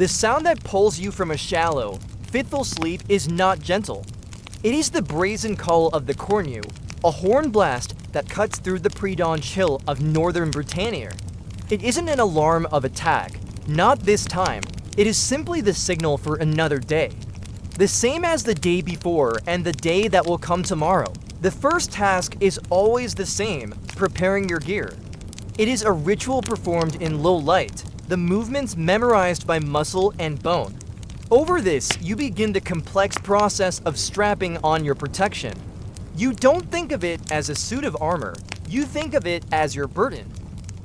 The sound that pulls you from a shallow, fitful sleep is not gentle. It is the brazen call of the Cornu, a horn blast that cuts through the pre-dawn chill of northern Britannia. It isn't an alarm of attack, not this time. It is simply the signal for another day. The same as the day before and the day that will come tomorrow. The first task is always the same, preparing your gear. It is a ritual performed in low light, the movements memorized by muscle and bone. Over this, you begin the complex process of strapping on your protection. You don't think of it as a suit of armor, you think of it as your burden.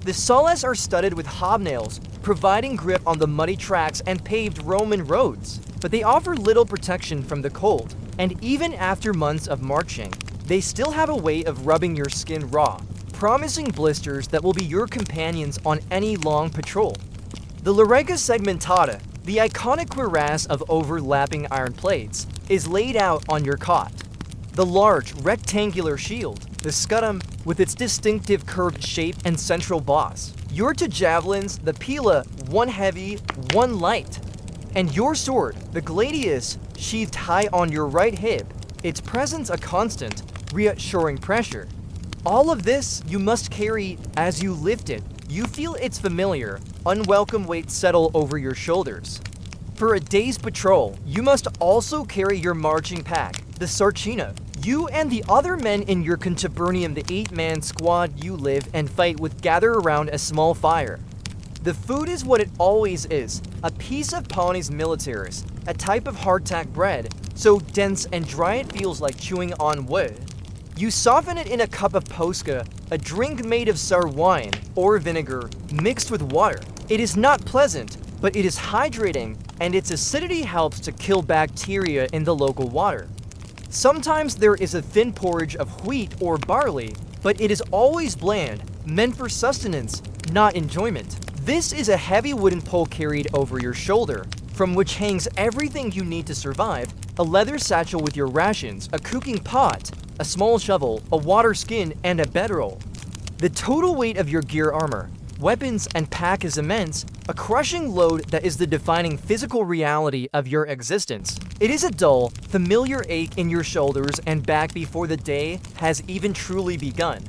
The soles are studded with hobnails, providing grip on the muddy tracks and paved Roman roads. But they offer little protection from the cold, and even after months of marching, they still have a way of rubbing your skin raw, promising blisters that will be your companions on any long patrol. The Loriga segmentata, the iconic cuirass of overlapping iron plates, is laid out on your cot. The large, rectangular shield, the scutum with its distinctive curved shape and central boss. Your two javelins, the pila, one heavy, one light. And your sword, the gladius, sheathed high on your right hip, its presence a constant, reassuring pressure. All of this you must carry as you lift it. You feel its familiar, unwelcome weight settle over your shoulders. For a day's patrol, you must also carry your marching pack, the Sarcina. You and the other men in your contubernium, the 8-man squad you live and fight with, gather around a small fire. The food is what it always is, a piece of Panis militaris, a type of hardtack bread, so dense and dry it feels like chewing on wood. You soften it in a cup of posca, a drink made of sour wine or vinegar mixed with water. It is not pleasant, but it is hydrating, and its acidity helps to kill bacteria in the local water. Sometimes there is a thin porridge of wheat or barley, but it is always bland, meant for sustenance, not enjoyment. This is a heavy wooden pole carried over your shoulder, from which hangs everything you need to survive: a leather satchel with your rations, a cooking pot, a small shovel, a water skin, and a bedroll. The total weight of your gear, armor, weapons, and pack is immense, a crushing load that is the defining physical reality of your existence. It is a dull, familiar ache in your shoulders and back before the day has even truly begun.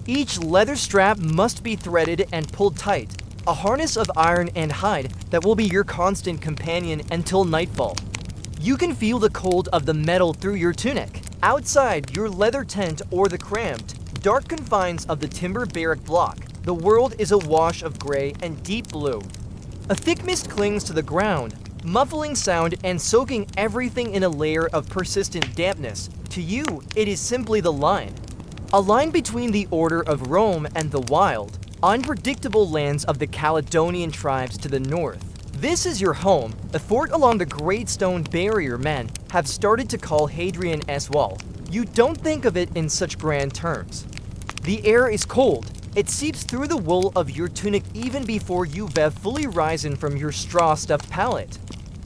Each leather strap must be threaded and pulled tight, a harness of iron and hide that will be your constant companion until nightfall. You can feel the cold of the metal through your tunic. Outside your leather tent or the cramped, dark confines of the timber barrack block, the world is a wash of gray and deep blue. A thick mist clings to the ground, muffling sound and soaking everything in a layer of persistent dampness. To you, it is simply the line. A line between the order of Rome and the wild, unpredictable lands of the Caledonian tribes to the north. This is your home, a fort along the Great Stone Barrier men have started to call Hadrian S. Wall. You don't think of it in such grand terms. The air is cold. It seeps through the wool of your tunic even before you've fully risen from your straw-stuffed pallet.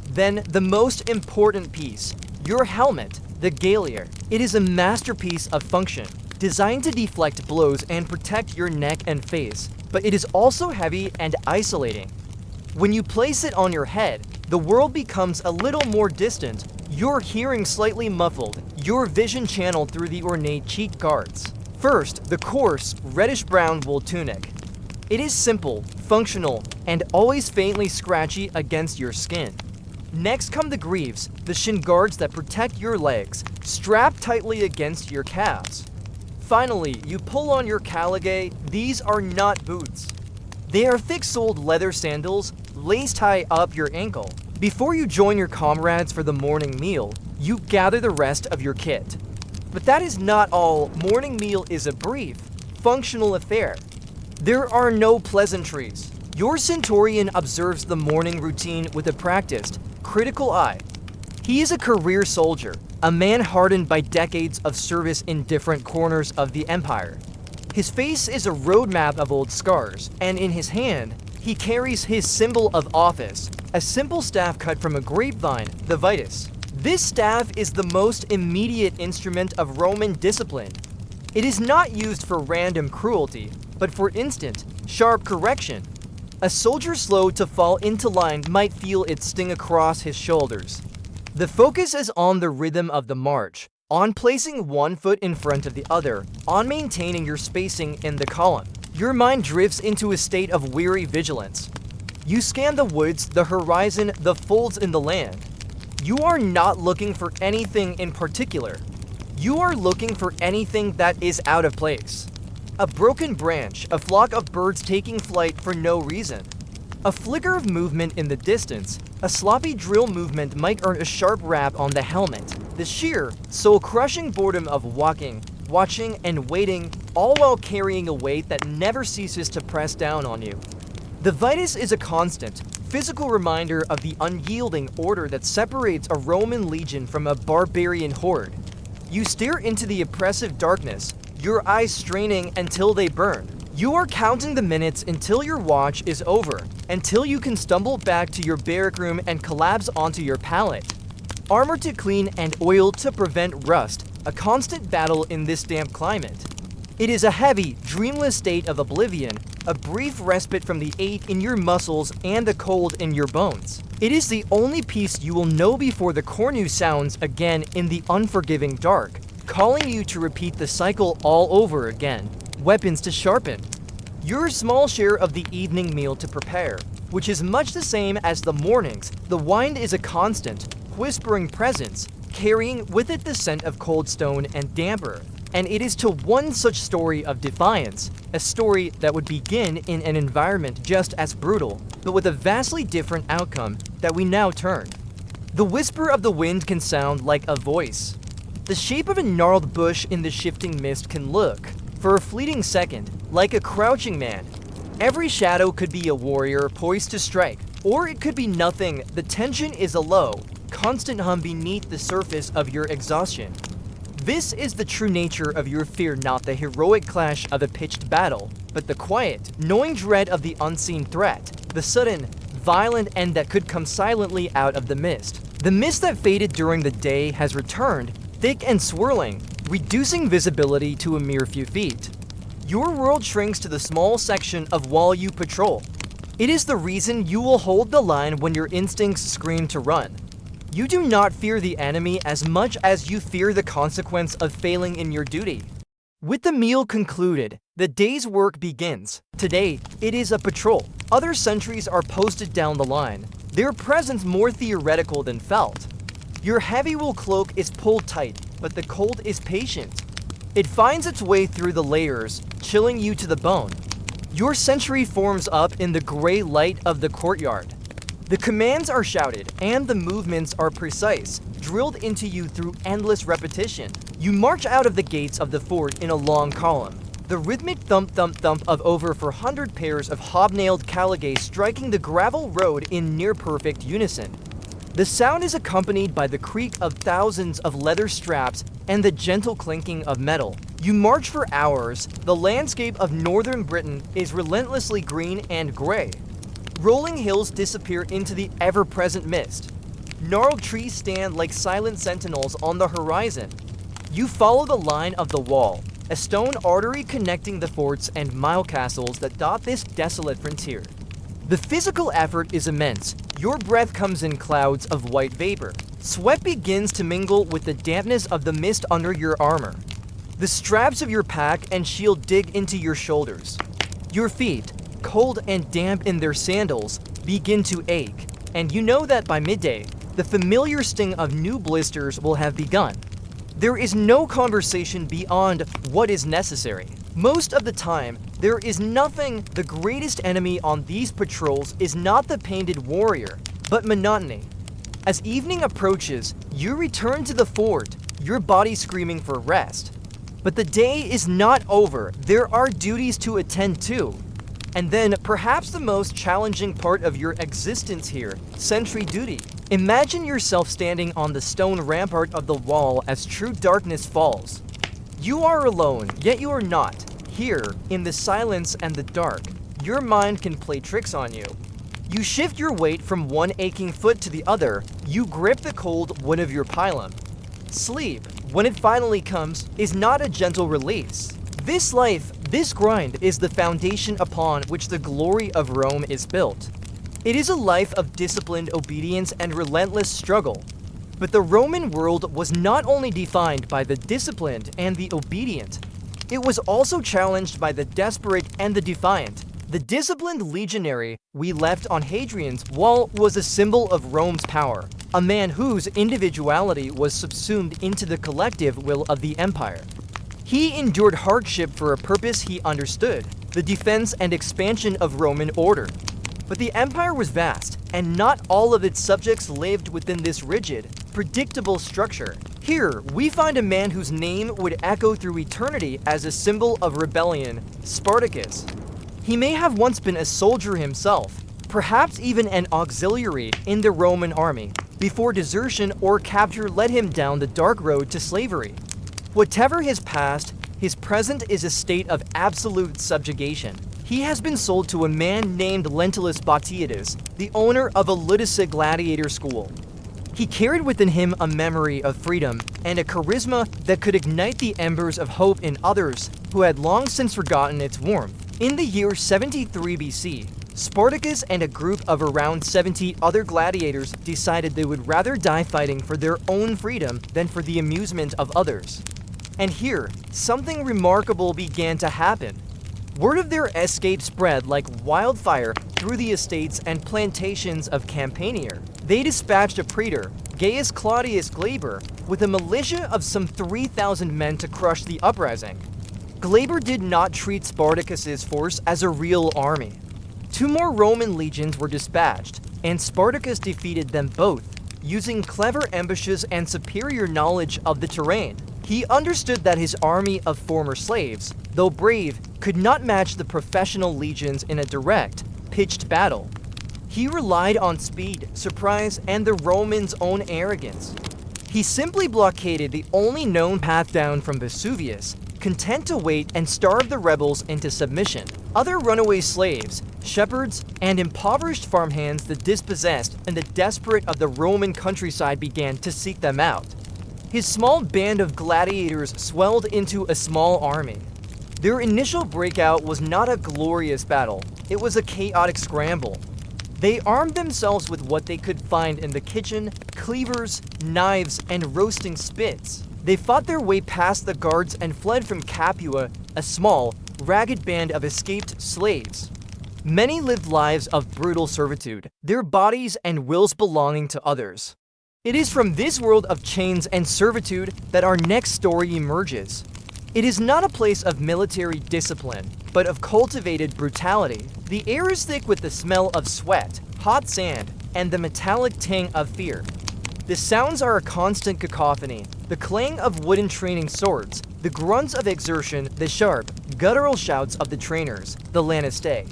Then the most important piece, your helmet, the Gallier. It is a masterpiece of function, designed to deflect blows and protect your neck and face, but it is also heavy and isolating. When you place it on your head, the world becomes a little more distant, your hearing slightly muffled, your vision channeled through the ornate cheek guards. First, the coarse, reddish-brown wool tunic. It is simple, functional, and always faintly scratchy against your skin. Next come the greaves, the shin guards that protect your legs, strapped tightly against your calves. Finally, you pull on your caligae. These are not boots. They are thick-soled leather sandals, laced high up your ankle. Before you join your comrades for the morning meal, you gather the rest of your kit. But that is not all. Morning meal is a brief, functional affair. There are no pleasantries. Your Centurion observes the morning routine with a practiced, critical eye. He is a career soldier, a man hardened by decades of service in different corners of the empire. His face is a roadmap of old scars, and in his hand, he carries his symbol of office, a simple staff cut from a grapevine, the vitus. This staff is the most immediate instrument of Roman discipline. It is not used for random cruelty, but for instant, sharp correction. A soldier slow to fall into line might feel it sting across his shoulders. The focus is on the rhythm of the march, on placing one foot in front of the other, on maintaining your spacing in the column. Your mind drifts into a state of weary vigilance. You scan the woods, the horizon, the folds in the land. You are not looking for anything in particular. You are looking for anything that is out of place. A broken branch, a flock of birds taking flight for no reason. A flicker of movement in the distance, a sloppy drill movement might earn a sharp rap on the helmet. The sheer, soul-crushing boredom of walking, watching, and waiting, all while carrying a weight that never ceases to press down on you. The Vitus is a constant, physical reminder of the unyielding order that separates a Roman legion from a barbarian horde. You stare into the oppressive darkness, your eyes straining until they burn. You are counting the minutes until your watch is over, until you can stumble back to your barrack room and collapse onto your pallet. Armor to clean and oil to prevent rust, a constant battle in this damp climate. It is a heavy, dreamless state of oblivion, a brief respite from the ache in your muscles and the cold in your bones. It is the only peace you will know before the cornu sounds again in the unforgiving dark, calling you to repeat the cycle all over again. Weapons to sharpen. Your small share of the evening meal to prepare, which is much the same as the morning's. The wine is a constant, whispering presence, carrying with it the scent of cold stone and damp earth. And it is to one such story of defiance, a story that would begin in an environment just as brutal, but with a vastly different outcome, that we now turn. The whisper of the wind can sound like a voice. The shape of a gnarled bush in the shifting mist can look, for a fleeting second, like a crouching man. Every shadow could be a warrior poised to strike, or it could be nothing. The tension is a low, constant hum beneath the surface of your exhaustion. This is the true nature of your fear, not the heroic clash of a pitched battle, but the quiet, knowing dread of the unseen threat, the sudden, violent end that could come silently out of the mist. The mist that faded during the day has returned, thick and swirling, reducing visibility to a mere few feet. Your world shrinks to the small section of wall you patrol. It is the reason you will hold the line when your instincts scream to run. You do not fear the enemy as much as you fear the consequence of failing in your duty. With the meal concluded, the day's work begins. Today, it is a patrol. Other sentries are posted down the line, their presence more theoretical than felt. Your heavy wool cloak is pulled tight, but the cold is patient. It finds its way through the layers, chilling you to the bone. Your sentry forms up in the gray light of the courtyard. The commands are shouted, and the movements are precise, drilled into you through endless repetition. You march out of the gates of the fort in a long column, the rhythmic thump-thump-thump of over 400 pairs of hobnailed caligae striking the gravel road in near-perfect unison. The sound is accompanied by the creak of thousands of leather straps and the gentle clinking of metal. You march for hours. The landscape of northern Britain is relentlessly green and gray. Rolling hills disappear into the ever-present mist. Gnarled trees stand like silent sentinels on the horizon. You follow the line of the wall, a stone artery connecting the forts and mile castles that dot this desolate frontier. The physical effort is immense. Your breath comes in clouds of white vapor. Sweat begins to mingle with the dampness of the mist under your armor. The straps of your pack and shield dig into your shoulders. Your feet, cold and damp in their sandals, begin to ache, and you know that by midday, the familiar sting of new blisters will have begun. There is no conversation beyond what is necessary. Most of the time, there is nothing. The greatest enemy on these patrols is not the painted warrior, but monotony. As evening approaches, you return to the fort, your body screaming for rest. But the day is not over. There are duties to attend to. And then, perhaps the most challenging part of your existence here, sentry duty. Imagine yourself standing on the stone rampart of the wall as true darkness falls. You are alone, yet you are not. Here, in the silence and the dark, your mind can play tricks on you. You shift your weight from one aching foot to the other. You grip the cold wood of your pilum. Sleep, when it finally comes, is not a gentle release. This life, This grind is the foundation upon which the glory of Rome is built. It is a life of disciplined obedience and relentless struggle. But the Roman world was not only defined by the disciplined and the obedient, it was also challenged by the desperate and the defiant. The disciplined legionary we left on Hadrian's wall was a symbol of Rome's power, a man whose individuality was subsumed into the collective will of the empire. He endured hardship for a purpose he understood, the defense and expansion of Roman order. But the empire was vast, and not all of its subjects lived within this rigid, predictable structure. Here, we find a man whose name would echo through eternity as a symbol of rebellion, Spartacus. He may have once been a soldier himself, perhaps even an auxiliary in the Roman army, before desertion or capture led him down the dark road to slavery. Whatever his past, his present is a state of absolute subjugation. He has been sold to a man named Lentulus Batiatus, the owner of a Ludicid gladiator school. He carried within him a memory of freedom and a charisma that could ignite the embers of hope in others who had long since forgotten its warmth. In the year 73 BC, Spartacus and a group of around 70 other gladiators decided they would rather die fighting for their own freedom than for the amusement of others. And here, something remarkable began to happen. Word of their escape spread like wildfire through the estates and plantations of Campania. They dispatched a praetor, Gaius Claudius Glaber, with a militia of some 3,000 men to crush the uprising. Glaber did not treat Spartacus's force as a real army. 2 more Roman legions were dispatched, and Spartacus defeated them both, using clever ambushes and superior knowledge of the terrain. He understood that his army of former slaves, though brave, could not match the professional legions in a direct, pitched battle. He relied on speed, surprise, and the Romans' own arrogance. He simply blockaded the only known path down from Vesuvius, content to wait and starve the rebels into submission. Other runaway slaves, shepherds, and impoverished farmhands, the dispossessed and the desperate of the Roman countryside began to seek them out. His small band of gladiators swelled into a small army. Their initial breakout was not a glorious battle, it was a chaotic scramble. They armed themselves with what they could find in the kitchen, cleavers, knives, and roasting spits. They fought their way past the guards and fled from Capua, a small, ragged band of escaped slaves. Many lived lives of brutal servitude, their bodies and wills belonging to others. It is from this world of chains and servitude that our next story emerges. It is not a place of military discipline, but of cultivated brutality. The air is thick with the smell of sweat, hot sand, and the metallic tang of fear. The sounds are a constant cacophony, the clang of wooden training swords, the grunts of exertion, the sharp, guttural shouts of the trainers, the lanistae.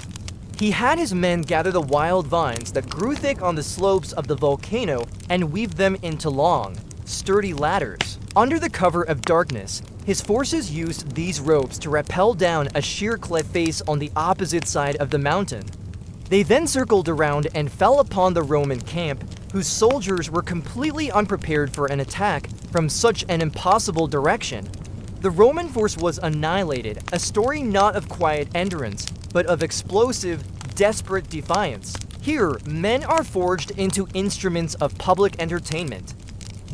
He had his men gather the wild vines that grew thick on the slopes of the volcano and weave them into long, sturdy ladders. Under the cover of darkness, his forces used these ropes to rappel down a sheer cliff face on the opposite side of the mountain. They then circled around and fell upon the Roman camp, whose soldiers were completely unprepared for an attack from such an impossible direction. The Roman force was annihilated, a story not of quiet endurance, but of explosive, desperate defiance. Here, men are forged into instruments of public entertainment.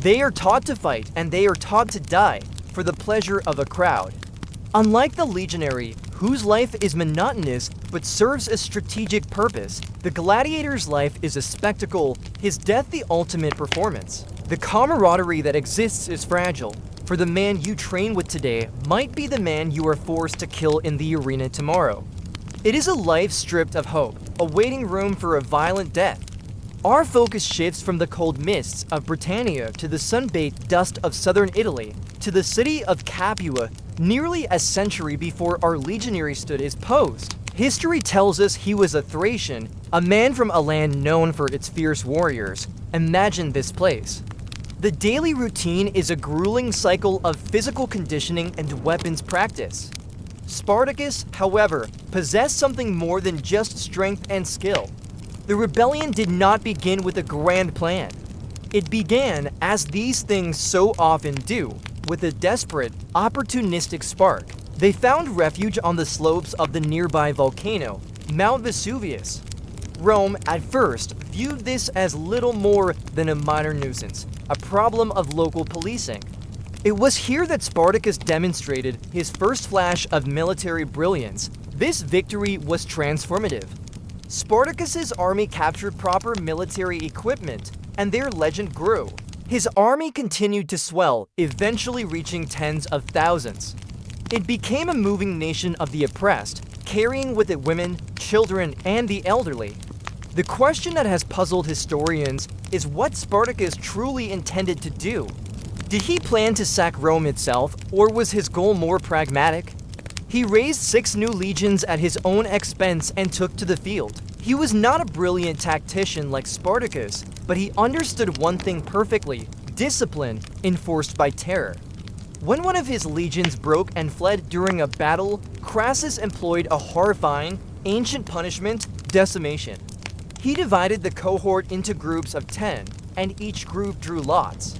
They are taught to fight, and they are taught to die for the pleasure of a crowd. Unlike the legionary, whose life is monotonous but serves a strategic purpose, the gladiator's life is a spectacle, his death the ultimate performance. The camaraderie that exists is fragile, for the man you train with today might be the man you are forced to kill in the arena tomorrow. It is a life stripped of hope, awaiting room for a violent death. Our focus shifts from the cold mists of Britannia to the sun-baked dust of southern Italy, to the city of Capua, nearly a century before our legionary stood his post. History tells us he was a Thracian, a man from a land known for its fierce warriors. Imagine this place. The daily routine is a grueling cycle of physical conditioning and weapons practice. Spartacus, however, possessed something more than just strength and skill. The rebellion did not begin with a grand plan. It began, as these things so often do, with a desperate, opportunistic spark. They found refuge on the slopes of the nearby volcano, Mount Vesuvius. Rome, at first, viewed this as little more than a minor nuisance, a problem of local policing. It was here that Spartacus demonstrated his first flash of military brilliance. This victory was transformative. Spartacus's army captured proper military equipment, and their legend grew. His army continued to swell, eventually reaching tens of thousands. It became a moving nation of the oppressed, carrying with it women, children, and the elderly. The question that has puzzled historians is what Spartacus truly intended to do. Did he plan to sack Rome itself, or was his goal more pragmatic? He raised 6 new legions at his own expense and took to the field. He was not a brilliant tactician like Spartacus, but he understood one thing perfectly: discipline enforced by terror. When one of his legions broke and fled during a battle, Crassus employed a horrifying, ancient punishment: decimation. He divided the cohort into groups of 10, and each group drew lots.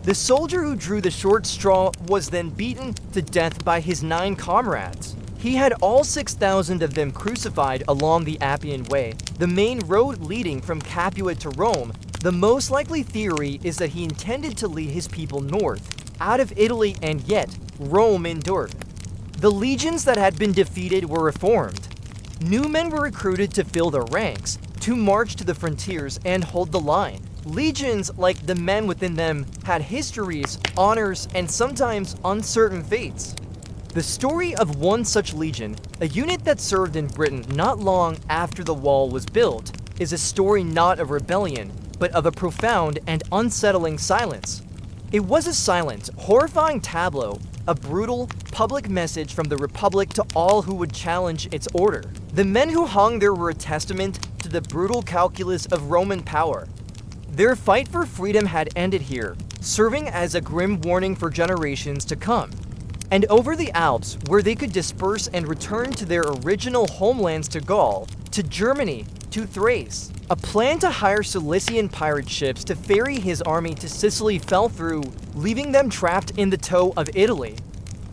The soldier who drew the short straw was then beaten to death by his 9 comrades. He had all 6,000 of them crucified along the Appian Way, the main road leading from Capua to Rome. The most likely theory is that he intended to lead his people north, out of Italy, and yet Rome endured. The legions that had been defeated were reformed. New men were recruited to fill the ranks, to march to the frontiers and hold the line. Legions, like the men within them, had histories, honors, and sometimes uncertain fates. The story of one such legion, a unit that served in Britain not long after the wall was built, is a story not of rebellion, but of a profound and unsettling silence. It was a silent, horrifying tableau, a brutal, public message from the Republic to all who would challenge its order. The men who hung there were a testament to the brutal calculus of Roman power. Their fight for freedom had ended here, serving as a grim warning for generations to come. And over the Alps, where they could disperse and return to their original homelands, to Gaul, to Germany, to Thrace. A plan to hire Cilician pirate ships to ferry his army to Sicily fell through, leaving them trapped in the toe of Italy.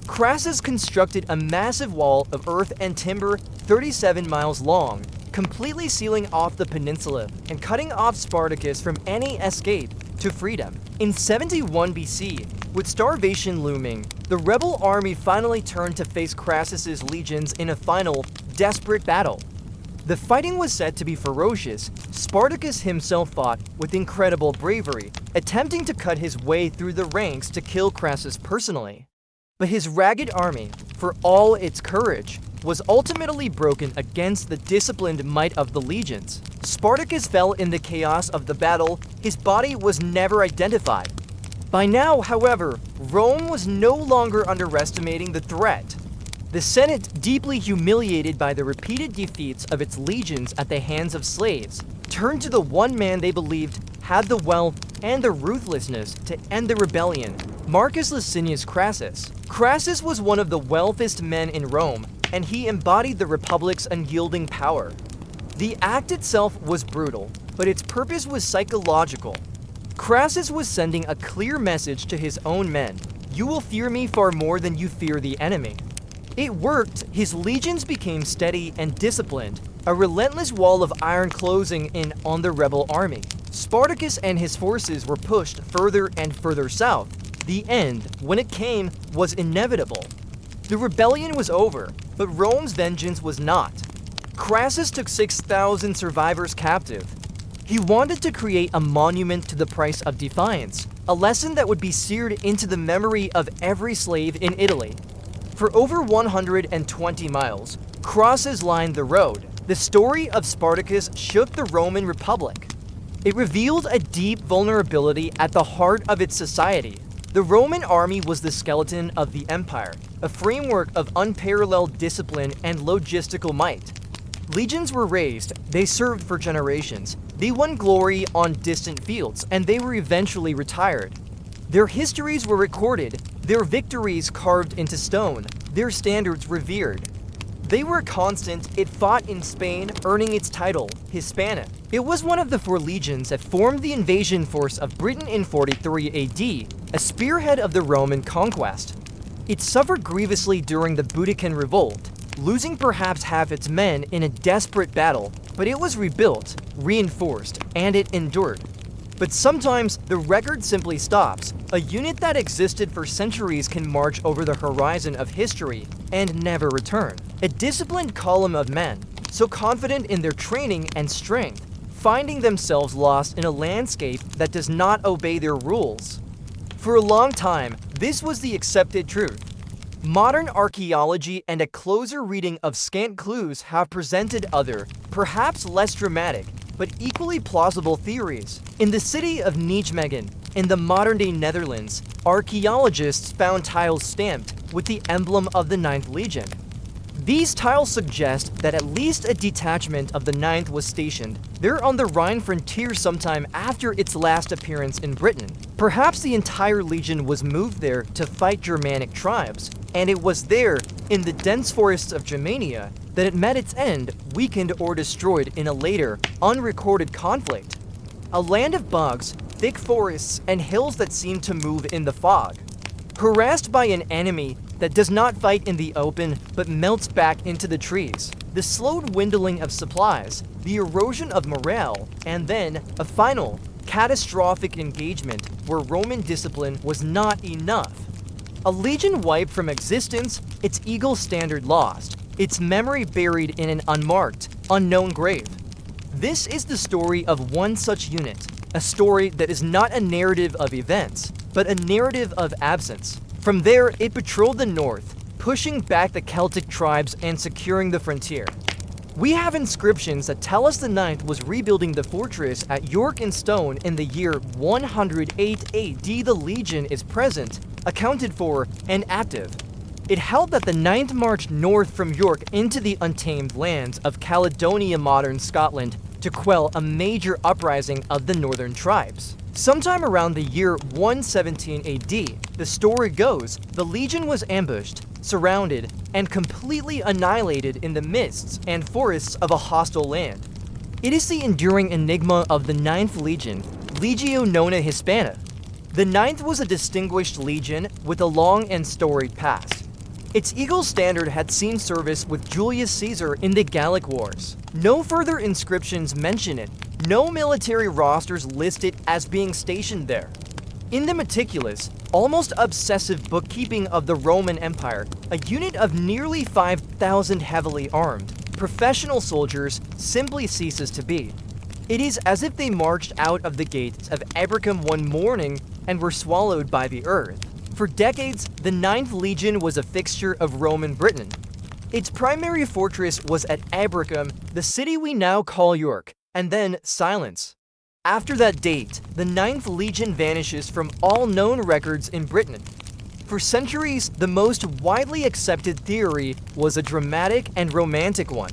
Crassus constructed a massive wall of earth and timber 37 miles long, completely sealing off the peninsula and cutting off Spartacus from any escape to freedom. In 71 BC, with starvation looming, the rebel army finally turned to face Crassus's legions in a final, desperate battle. The fighting was said to be ferocious. Spartacus himself fought with incredible bravery, attempting to cut his way through the ranks to kill Crassus personally. But his ragged army, for all its courage, was ultimately broken against the disciplined might of the legions. Spartacus fell in the chaos of the battle. His body was never identified. By now, however, Rome was no longer underestimating the threat. The Senate, deeply humiliated by the repeated defeats of its legions at the hands of slaves, turned to the one man they believed had the wealth and the ruthlessness to end the rebellion: Marcus Licinius Crassus. Crassus was one of the wealthiest men in Rome, and he embodied the Republic's unyielding power. The act itself was brutal, but its purpose was psychological. Crassus was sending a clear message to his own men: you will fear me far more than you fear the enemy. It worked. His legions became steady and disciplined, a relentless wall of iron closing in on the rebel army. Spartacus and his forces were pushed further and further south. The end, when it came, was inevitable. The rebellion was over, but Rome's vengeance was not. Crassus took 6,000 survivors captive. He wanted to create a monument to the price of defiance, a lesson that would be seared into the memory of every slave in Italy. For over 120 miles, crosses lined the road. The story of Spartacus shook the Roman Republic. It revealed a deep vulnerability at the heart of its society. The Roman army was the skeleton of the empire, a framework of unparalleled discipline and logistical might. Legions were raised, they served for generations, they won glory on distant fields, and they were eventually retired. Their histories were recorded, their victories carved into stone, their standards revered. They were constant. It fought in Spain, earning its title, Hispania. It was one of the 4 legions that formed the invasion force of Britain in 43 AD, a spearhead of the Roman conquest. It suffered grievously during the Boudican Revolt, losing perhaps half its men in a desperate battle, but it was rebuilt, reinforced, and it endured. But sometimes the record simply stops. A unit that existed for centuries can march over the horizon of history and never return. A disciplined column of men, so confident in their training and strength, finding themselves lost in a landscape that does not obey their rules. For a long time, this was the accepted truth. Modern archaeology and a closer reading of scant clues have presented other, perhaps less dramatic, but equally plausible theories. In the city of Nijmegen, in the modern-day Netherlands, archaeologists found tiles stamped with the emblem of the 9th Legion. These tiles suggest that at least a detachment of the 9th was stationed there on the Rhine frontier sometime after its last appearance in Britain. Perhaps the entire legion was moved there to fight Germanic tribes, and it was there, in the dense forests of Germania, that it met its end, weakened or destroyed in a later, unrecorded conflict. A land of bogs, thick forests, and hills that seem to move in the fog. Harassed by an enemy that does not fight in the open but melts back into the trees, the slow dwindling of supplies, the erosion of morale, and then a final, catastrophic engagement where Roman discipline was not enough. A legion wiped from existence, its eagle standard lost, its memory buried in an unmarked, unknown grave. This is the story of one such unit, a story that is not a narrative of events, but a narrative of absence. From there, it patrolled the north, pushing back the Celtic tribes and securing the frontier. We have inscriptions that tell us the 9th was rebuilding the fortress at York-in-Stone in the year 108 AD. The Legion is present, accounted for, and active. It held that the 9th marched north from York into the untamed lands of Caledonia, modern Scotland, to quell a major uprising of the northern tribes. Sometime around the year 117 AD, the story goes, the Legion was ambushed, surrounded, and completely annihilated in the mists and forests of a hostile land. It is the enduring enigma of the 9th Legion, Legio Nona Hispana. The 9th was a distinguished legion with a long and storied past. Its eagle standard had seen service with Julius Caesar in the Gallic Wars. No further inscriptions mention it. No military rosters list it as being stationed there. In the meticulous, almost obsessive bookkeeping of the Roman Empire, a unit of nearly 5,000 heavily armed, professional soldiers simply ceases to be. It is as if they marched out of the gates of Abracum one morning and were swallowed by the earth. For decades, the 9th Legion was a fixture of Roman Britain. Its primary fortress was at Abracum, the city we now call York, and then silence. After that date, the 9th Legion vanishes from all known records in Britain. For centuries, the most widely accepted theory was a dramatic and romantic one.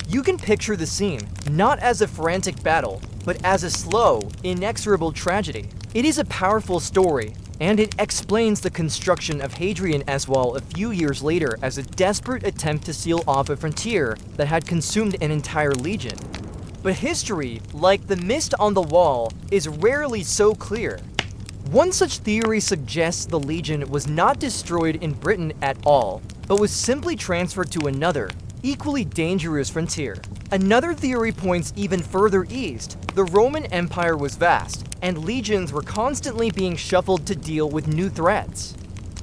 You can picture the scene, not as a frantic battle, but as a slow, inexorable tragedy. It is a powerful story, and it explains the construction of Hadrian-Eswall a few years later as a desperate attempt to seal off a frontier that had consumed an entire legion. But history, like the mist on the wall, is rarely so clear. One such theory suggests the legion was not destroyed in Britain at all, but was simply transferred to another, equally dangerous frontier. Another theory points even further east. The Roman Empire was vast, and legions were constantly being shuffled to deal with new threats.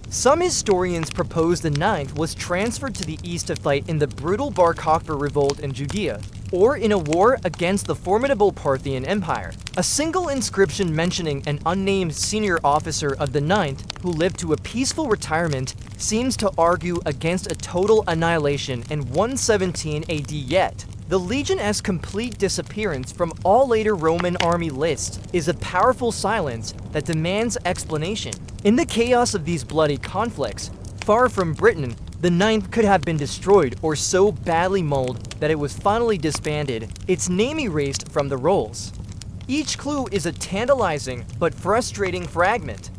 Some historians propose the 9th was transferred to the east to fight in the brutal Bar Kokhba revolt in Judea, or in a war against the formidable Parthian Empire. A single inscription mentioning an unnamed senior officer of the 9th who lived to a peaceful retirement seems to argue against a total annihilation in 117 AD yet. The Legion's complete disappearance from all later Roman army lists is a powerful silence that demands explanation. In the chaos of these bloody conflicts, far from Britain, the 9th could have been destroyed or so badly mauled that it was finally disbanded, its name erased from the rolls. Each clue is a tantalizing but frustrating fragment.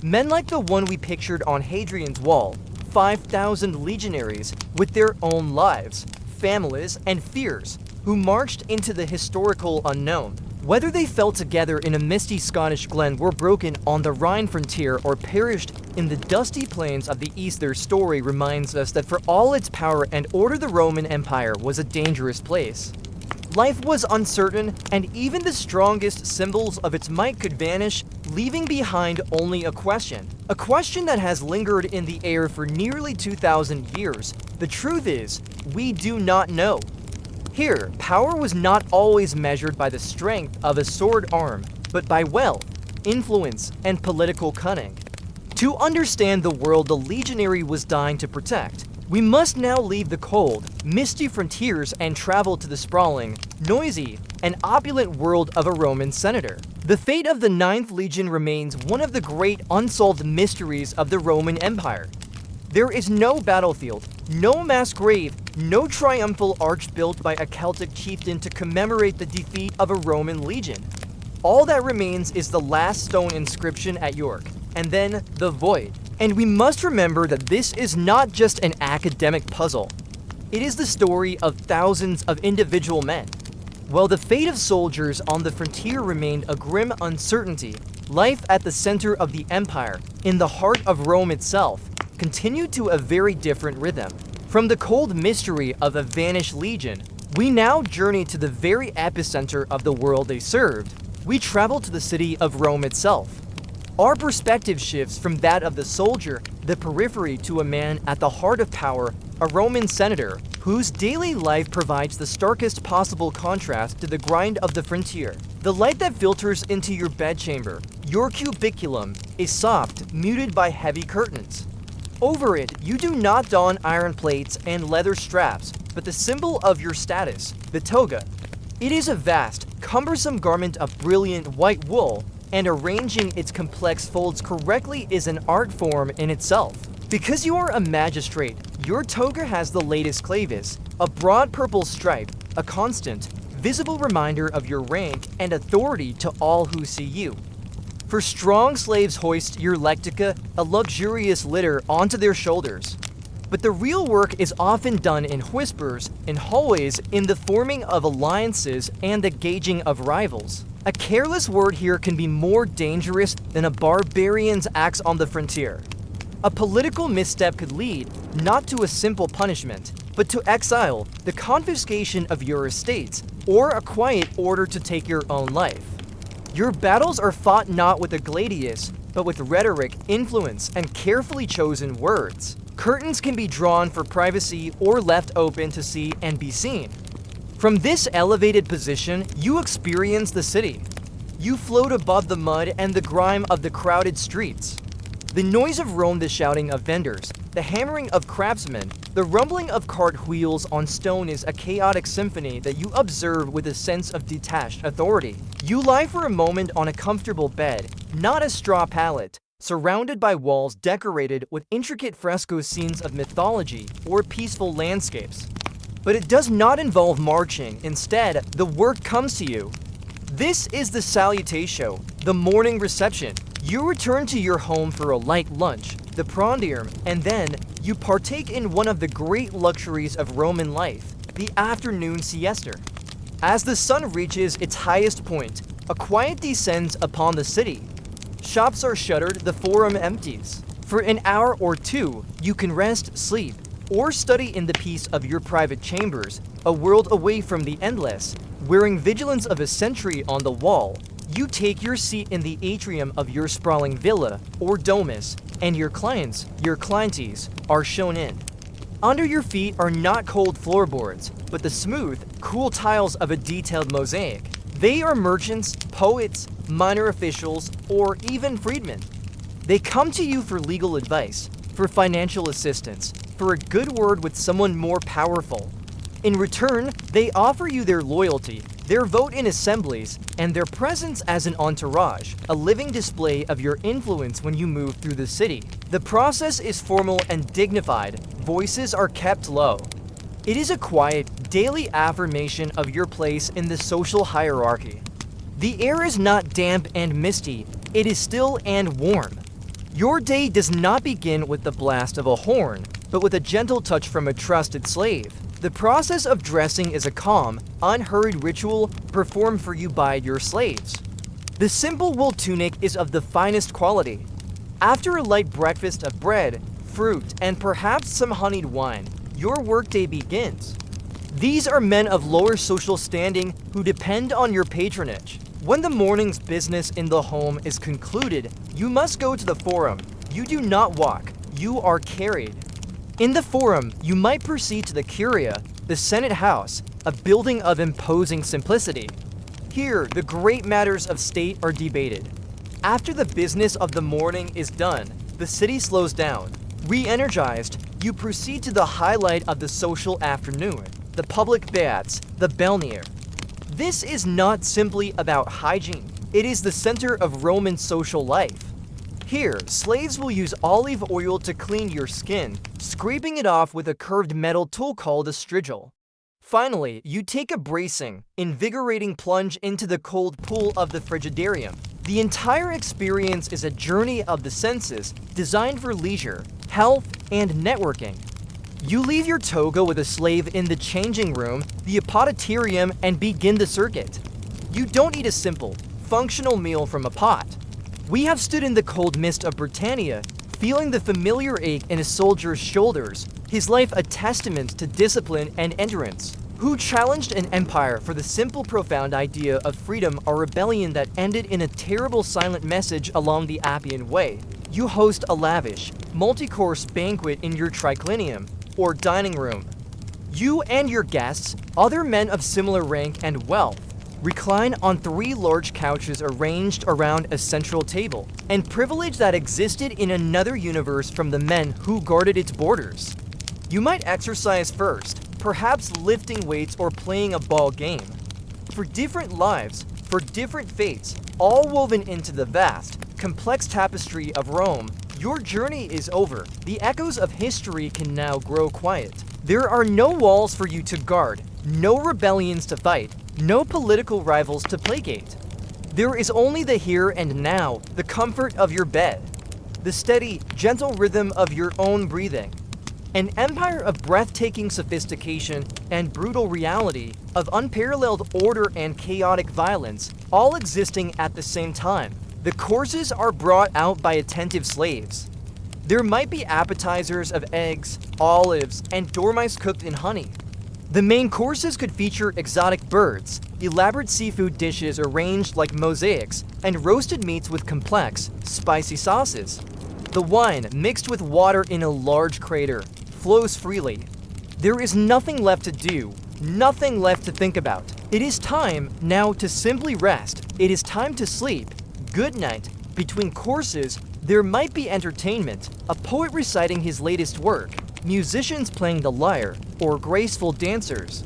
Men like the one we pictured on Hadrian's Wall, 5,000 legionaries with their own lives, families, and fears, who marched into the historical unknown. Whether they fell together in a misty Scottish glen, were broken on the Rhine frontier, or perished in the dusty plains of the east, their story reminds us that for all its power and order, the Roman Empire was a dangerous place. Life was uncertain, and even the strongest symbols of its might could vanish, leaving behind only a question that has lingered in the air for nearly 2,000 years. The truth is, we do not know. Here, power was not always measured by the strength of a sword arm, but by wealth, influence, and political cunning. To understand the world the legionary was dying to protect, we must now leave the cold, misty frontiers and travel to the sprawling, noisy, and opulent world of a Roman senator. The fate of the 9th Legion remains one of the great unsolved mysteries of the Roman Empire. There is no battlefield, no mass grave, no triumphal arch built by a Celtic chieftain to commemorate the defeat of a Roman legion. All that remains is the last stone inscription at York, and then the void. And we must remember that this is not just an academic puzzle. It is the story of thousands of individual men. While the fate of soldiers on the frontier remained a grim uncertainty, life at the center of the empire, in the heart of Rome itself, continued to a very different rhythm. From the cold mystery of a vanished legion, we now journey to the very epicenter of the world they served. We travel to the city of Rome itself. Our perspective shifts from that of the soldier, the periphery, to a man at the heart of power, a Roman senator, whose daily life provides the starkest possible contrast to the grind of the frontier. The light that filters into your bedchamber, your cubiculum, is soft, muted by heavy curtains. Over it, you do not don iron plates and leather straps, but the symbol of your status, the toga. It is a vast, cumbersome garment of brilliant white wool, and arranging its complex folds correctly is an art form in itself. Because you are a magistrate, your toga has the latest clavis, a broad purple stripe, a constant, visible reminder of your rank and authority to all who see you. For strong slaves hoist your lectica, a luxurious litter, onto their shoulders. But the real work is often done in whispers, in hallways, in the forming of alliances and the gauging of rivals. A careless word here can be more dangerous than a barbarian's axe on the frontier. A political misstep could lead, not to a simple punishment, but to exile, the confiscation of your estates, or a quiet order to take your own life. Your battles are fought not with a gladius, but with rhetoric, influence, and carefully chosen words. Curtains can be drawn for privacy or left open to see and be seen. From this elevated position, you experience the city. You float above the mud and the grime of the crowded streets. The noise of Rome, the shouting of vendors, the hammering of craftsmen, the rumbling of cart wheels on stone is a chaotic symphony that you observe with a sense of detached authority. You lie for a moment on a comfortable bed, not a straw pallet, surrounded by walls decorated with intricate fresco scenes of mythology or peaceful landscapes. But it does not involve marching. Instead, the work comes to you. This is the salutatio, the morning reception. You return to your home for a light lunch, the prandium, and then you partake in one of the great luxuries of Roman life, the afternoon siesta. As the sun reaches its highest point, a quiet descends upon the city. Shops are shuttered, the forum empties. For an hour or two, you can rest, sleep, or study in the peace of your private chambers, a world away from the endless. Wearing vigilance of a sentry on the wall, you take your seat in the atrium of your sprawling villa or domus, and your clientes, are shown in. Under your feet are not cold floorboards, but the smooth, cool tiles of a detailed mosaic. They are merchants, poets, minor officials, or even freedmen. They come to you for legal advice, for financial assistance, for a good word with someone more powerful. In return, they offer you their loyalty, their vote in assemblies, and their presence as an entourage, a living display of your influence when you move through the city. The process is formal and dignified. Voices are kept low. It is a quiet, daily affirmation of your place in the social hierarchy. The air is not damp and misty, it is still and warm. Your day does not begin with the blast of a horn, but with a gentle touch from a trusted slave. The process of dressing is a calm, unhurried ritual performed for you by your slaves. The simple wool tunic is of the finest quality. After a light breakfast of bread, fruit, and perhaps some honeyed wine, your workday begins. These are men of lower social standing who depend on your patronage. When the morning's business in the home is concluded, you must go to the forum. You do not walk, you are carried. In the forum, you might proceed to the Curia, the Senate House, a building of imposing simplicity. Here, the great matters of state are debated. After the business of the morning is done, the city slows down. Re-energized, you proceed to the highlight of the social afternoon, the public baths, the Balnear. This is not simply about hygiene. It is the center of Roman social life. Here, slaves will use olive oil to clean your skin, scraping it off with a curved metal tool called a strigil. Finally, you take a bracing, invigorating plunge into the cold pool of the frigidarium. The entire experience is a journey of the senses designed for leisure, health, and networking. You leave your toga with a slave in the changing room, the apodyterium, and begin the circuit. You don't eat a simple, functional meal from a pot. We have stood in the cold mist of Britannia, feeling the familiar ache in a soldier's shoulders, his life a testament to discipline and endurance, who challenged an empire for the simple profound idea of freedom, a rebellion that ended in a terrible silent message along the Appian Way. You host a lavish, multi-course banquet in your triclinium, or dining room. You and your guests, other men of similar rank and wealth, recline on 3 large couches arranged around a central table, and privilege that existed in another universe from the men who guarded its borders. You might exercise first, perhaps lifting weights or playing a ball game. For different lives, for different fates, all woven into the vast, complex tapestry of Rome, your journey is over. The echoes of history can now grow quiet. There are no walls for you to guard, no rebellions to fight, no political rivals to placate. There is only the here and now, the comfort of your bed, the steady, gentle rhythm of your own breathing. An empire of breathtaking sophistication and brutal reality, of unparalleled order and chaotic violence, all existing at the same time. The courses are brought out by attentive slaves. There might be appetizers of eggs, olives, and dormice cooked in honey. The main courses could feature exotic birds, elaborate seafood dishes arranged like mosaics, and roasted meats with complex, spicy sauces. The wine, mixed with water in a large crater, flows freely. There is nothing left to do, nothing left to think about. It is time now to simply rest. It is time to sleep. Good night. Between courses, there might be entertainment, a poet reciting his latest work, musicians playing the lyre, or graceful dancers.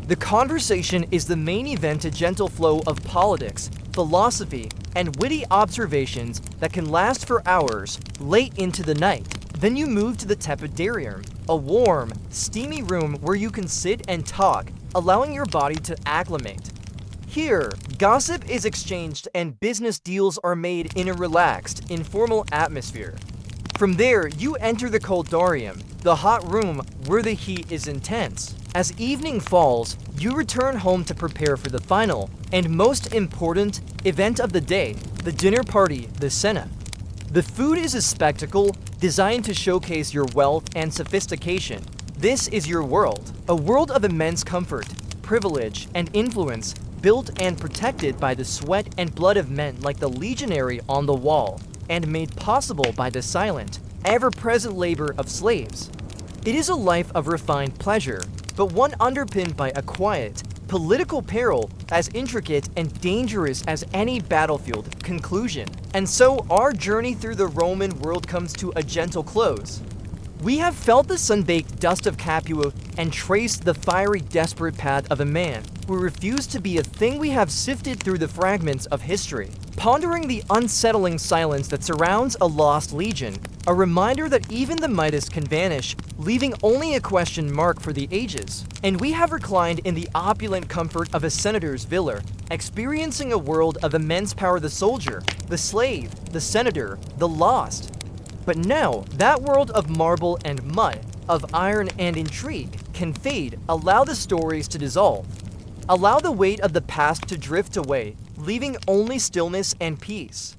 The conversation is the main event, a gentle flow of politics, philosophy, and witty observations that can last for hours, late into the night. Then you move to the tepidarium, a warm, steamy room where you can sit and talk, allowing your body to acclimate. Here, gossip is exchanged and business deals are made in a relaxed, informal atmosphere. From there, you enter the coldarium, the hot room where the heat is intense. As evening falls, you return home to prepare for the final, and most important, event of the day, the dinner party, the cena. The food is a spectacle designed to showcase your wealth and sophistication. This is your world, a world of immense comfort, privilege, and influence, built and protected by the sweat and blood of men like the legionary on the wall, and made possible by the silent, ever-present labor of slaves. It is a life of refined pleasure, but one underpinned by a quiet, political peril as intricate and dangerous as any battlefield conclusion. And so our journey through the Roman world comes to a gentle close. We have felt the sun-baked dust of Capua and traced the fiery, desperate path of a man who refused to be a thing. We have sifted through the fragments of history, pondering the unsettling silence that surrounds a lost legion, a reminder that even the Midas can vanish, leaving only a question mark for the ages. And we have reclined in the opulent comfort of a senator's villa, experiencing a world of immense power: the soldier, the slave, the senator, the lost. But now, that world of marble and mud, of iron and intrigue, can fade, allow the stories to dissolve. Allow the weight of the past to drift away, leaving only stillness and peace.